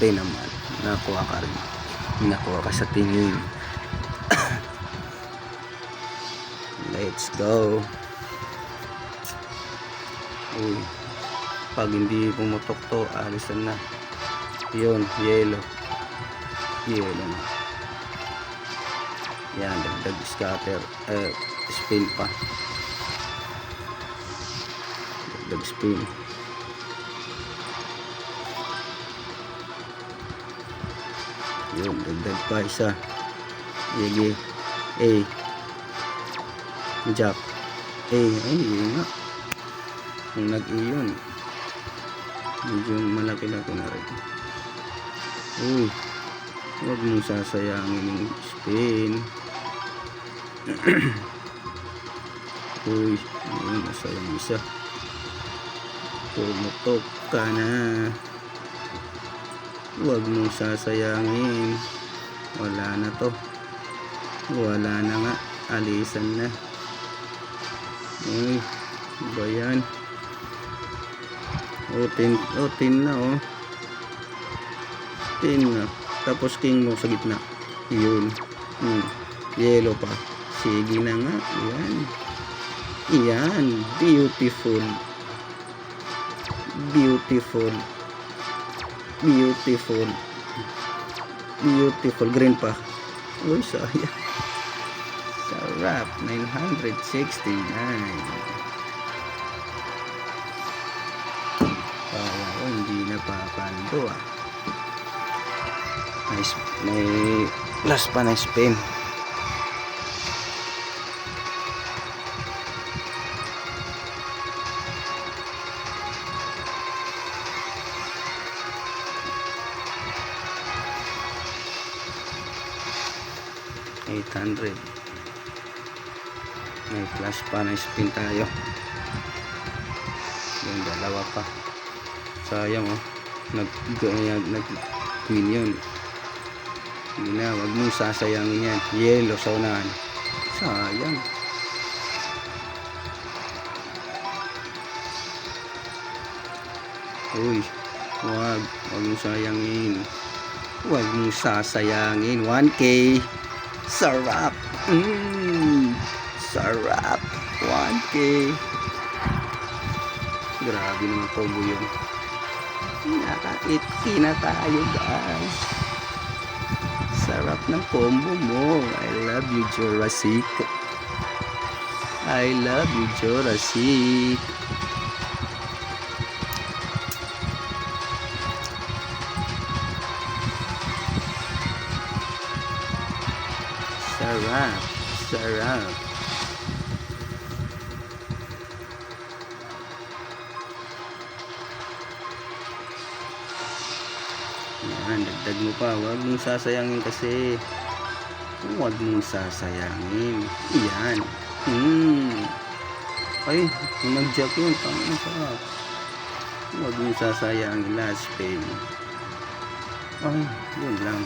spin naman. Nakuha ka rin. Nakuha ka sa tingin. Let's go. Uy. Pag hindi pumutok to, alisan na. Yun, yellow. Yellow na. Yan, dagdag scatter. Spin pa. Dagdag spin. Yun, dagdag pa isa. Yegi. Jack. Ay, yun nga. Yung nag-iyon. Medyo malaki-laki na rin. Uy. Huwag mong sasayangin yung spin. Uy. Yun, nasayang isa. Pumutok ka na. Huwag mong sasayangin. Wala na to. Wala na nga. Alisan na. Uy. Ba yan? O, 10 na oh. 10 na. Tapos king mo sa gitna. Yun. Yellow pa. Sige na nga. Yan. Yan. Beautiful. Beautiful. Beautiful. Beautiful. Green pa. Uy, sayang. Sarap. 969. Wow, hindi napapando ah. Nice. May last pa na spin. $800. May flash pa na spin tayo. Yung dalawa pa. Sayang oh. Nag-queen yun. Hindi na, wag mong sasayangin yan. Yellow sa unahan. Sayang. Uy, wag mong sayangin. Wag mong sasayangin. 1K. Sarap. Sarap. 1K. Grabe naman combo yun. Nakakitki na tayo guys. Sarap ng combo mo. I love you Jurassic. I love you Jurassic. Sarap. Sarap. Yan, dagdag mo pa. Huwag mong sasayangin kasi. Huwag mong sasayangin. Yan. Ay, nag-jack yun. Tama, sarap. Huwag mong sasayangin. Last pay. Ay, yun lang.